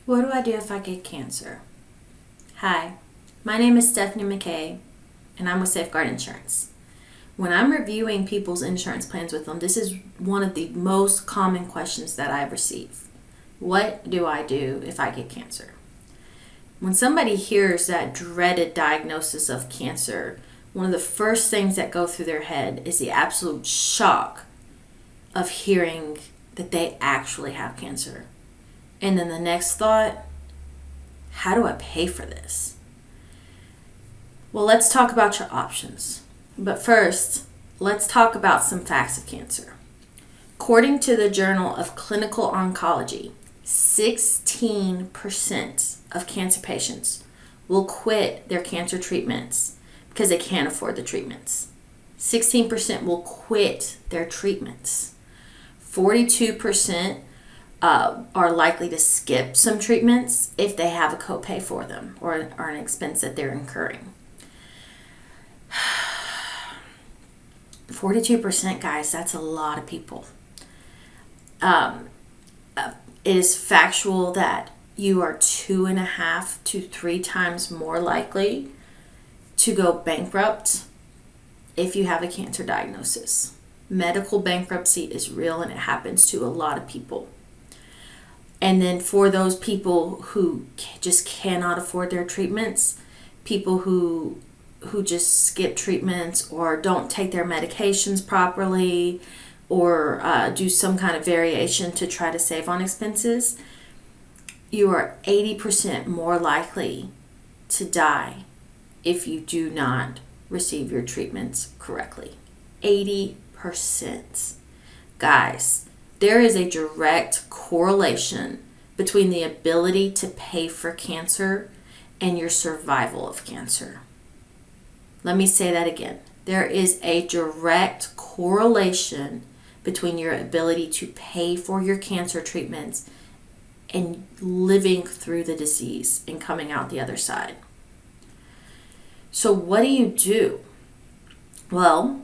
What do I do if I get cancer? Hi, my name is Stephanie McKay, and I'm with Safeguard Insurance. When I'm reviewing people's insurance plans with them, this is one of the most common questions that I receive. What do I do if I get cancer? When somebody hears that dreaded diagnosis of cancer, one of the first things that go through their head is the absolute shock of hearing that they actually have cancer. And then the next thought, how do I pay for this? Well, let's talk about your options. But first, let's talk about some facts of cancer. According to the Journal of Clinical Oncology, 16% of cancer patients will quit their cancer treatments because they can't afford the treatments. 16% will quit their treatments. 42% are likely to skip some treatments if they have a copay for them or an expense that they're incurring. 42%, guys, that's a lot of people. It is factual that you are 2.5 to 3 times more likely to go bankrupt if you have a cancer diagnosis. Medical bankruptcy is real and it happens to a lot of people. And then for those people who just cannot afford their treatments, people who just skip treatments or don't take their medications properly or do some kind of variation to try to save on expenses, you are 80% more likely to die if you do not receive your treatments correctly. 80%. Guys, there is a direct correlation between the ability to pay for cancer and your survival of cancer. Let me say that again. There is a direct correlation between your ability to pay for your cancer treatments and living through the disease and coming out the other side. So what do you do? Well,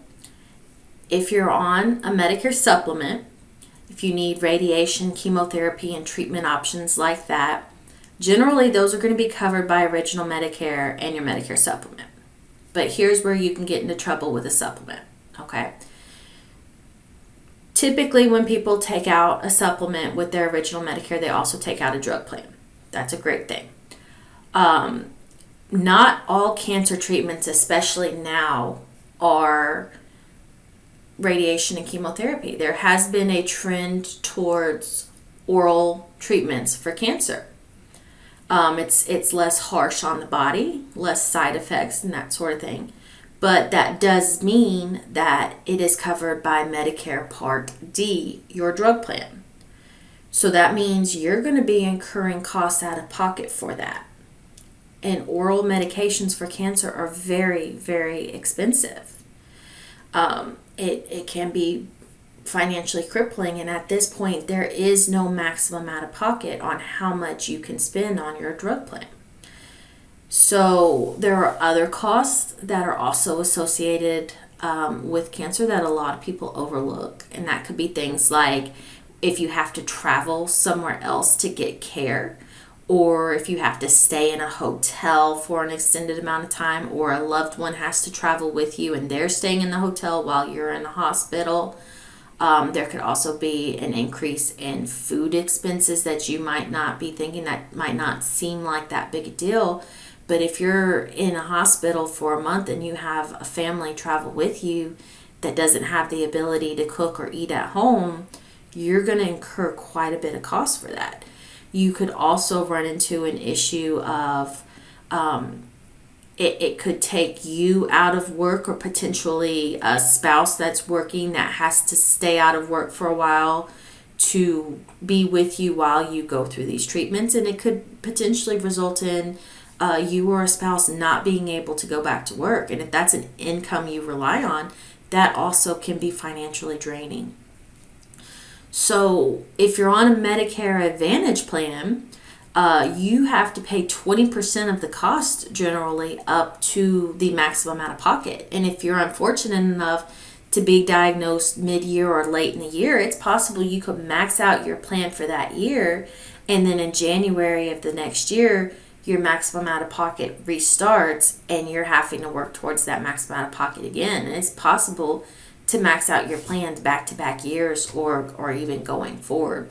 if you're on a Medicare supplement, if you need radiation, chemotherapy, and treatment options like that, generally those are going to be covered by Original Medicare and your Medicare supplement. But here's where you can get into trouble with a supplement, okay? Typically, when people take out a supplement with their Original Medicare, they also take out a drug plan. That's a great thing. Not all cancer treatments, especially now, are radiation and chemotherapy. There has been a trend towards oral treatments for cancer. It's less harsh on the body, less side effects and that sort of thing. But that does mean that it is covered by Medicare Part D, your drug plan. So that means you're going to be incurring costs out of pocket for that. And oral medications for cancer are very, very expensive. It can be financially crippling, and at this point there is no maximum out of pocket on how much you can spend on your drug plan. So there are other costs that are also associated with cancer that a lot of people overlook, and that could be things like if you have to travel somewhere else to get care, or if you have to stay in a hotel for an extended amount of time, or a loved one has to travel with you and they're staying in the hotel while you're in the hospital. There could also be an increase in food expenses that you might not be thinking, that might not seem like that big a deal. But if you're in a hospital for a month and you have a family travel with you that doesn't have the ability to cook or eat at home, you're going to incur quite a bit of cost for that. You could also run into an issue of it could take you out of work, or potentially a spouse that's working that has to stay out of work for a while to be with you while you go through these treatments. And it could potentially result in you or a spouse not being able to go back to work. And if that's an income you rely on, that also can be financially draining. So if you're on a Medicare Advantage plan, you have to pay 20% of the cost generally up to the maximum out of pocket. And if you're unfortunate enough to be diagnosed mid-year or late in the year, it's possible you could max out your plan for that year And then in January of the next year, your maximum out of pocket restarts and you're having to work towards that maximum out of pocket again. And it's possible to max out your plans back-to-back years or even going forward,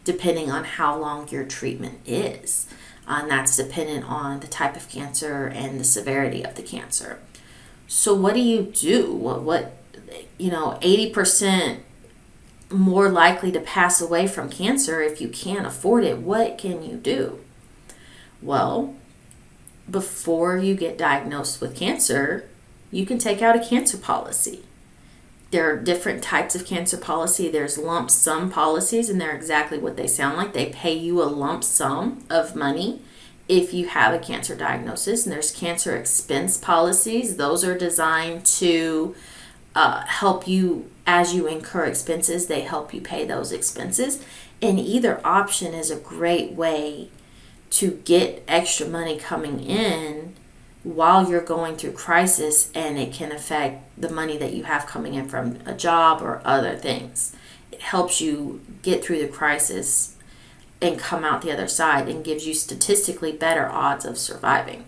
depending on how long your treatment is. And that's dependent on the type of cancer and the severity of the cancer. So what do you do? What 80% more likely to pass away from cancer if you can't afford it. What can you do? Well, before you get diagnosed with cancer, you can take out a cancer policy. There are different types of cancer policy. There's lump sum policies, and they're exactly what they sound like. They pay you a lump sum of money if you have a cancer diagnosis. And there's cancer expense policies. Those are designed to help you as you incur expenses. They help you pay those expenses. And either option is a great way to get extra money coming in while you're going through crisis, and it can affect the money that you have coming in from a job or other things. It helps you get through the crisis and come out the other side and gives you statistically better odds of surviving.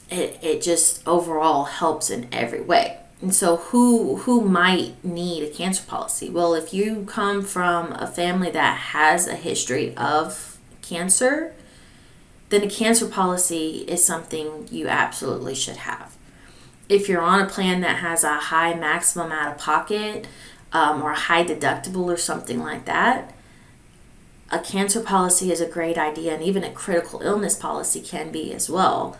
It just overall helps in every way. And so who might need a cancer policy? Well, if you come from a family that has a history of cancer, then a cancer policy is something you absolutely should have. If you're on a plan that has a high maximum out of pocket or a high deductible or something like that, a cancer policy is a great idea, and even a critical illness policy can be as well,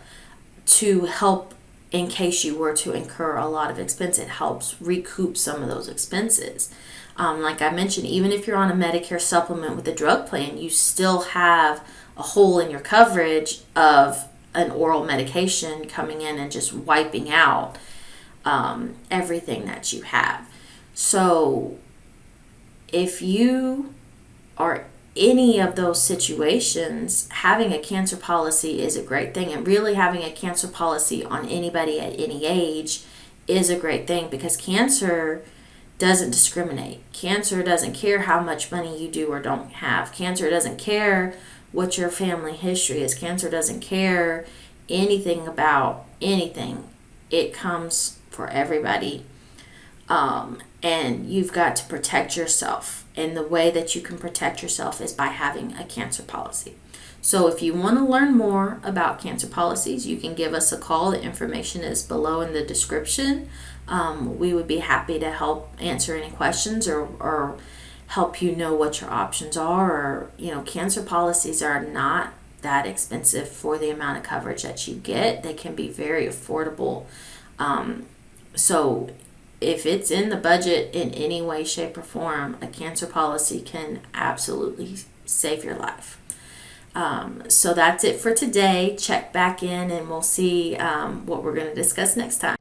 to help in case you were to incur a lot of expense. It helps recoup some of those expenses. Like I mentioned, even if you're on a Medicare supplement with a drug plan, you still have a hole in your coverage of an oral medication coming in and just wiping out everything that you have. So if you are any of those situations, having a cancer policy is a great thing. And really having a cancer policy on anybody at any age is a great thing, because cancer doesn't discriminate. Cancer doesn't care how much money you do or don't have. Cancer doesn't care what your family history is. Cancer doesn't care anything about anything. It comes for everybody. And you've got to protect yourself. And the way that you can protect yourself is by having a cancer policy. So if you want to learn more about cancer policies, you can give us a call. The information is below in the description. We would be happy to help answer any questions or help you know what your options are. Or, cancer policies are not that expensive for the amount of coverage that you get. They can be very affordable. So if it's in the budget in any way, shape, or form, a cancer policy can absolutely save your life. So that's it for today. Check back in and we'll see what we're going to discuss next time.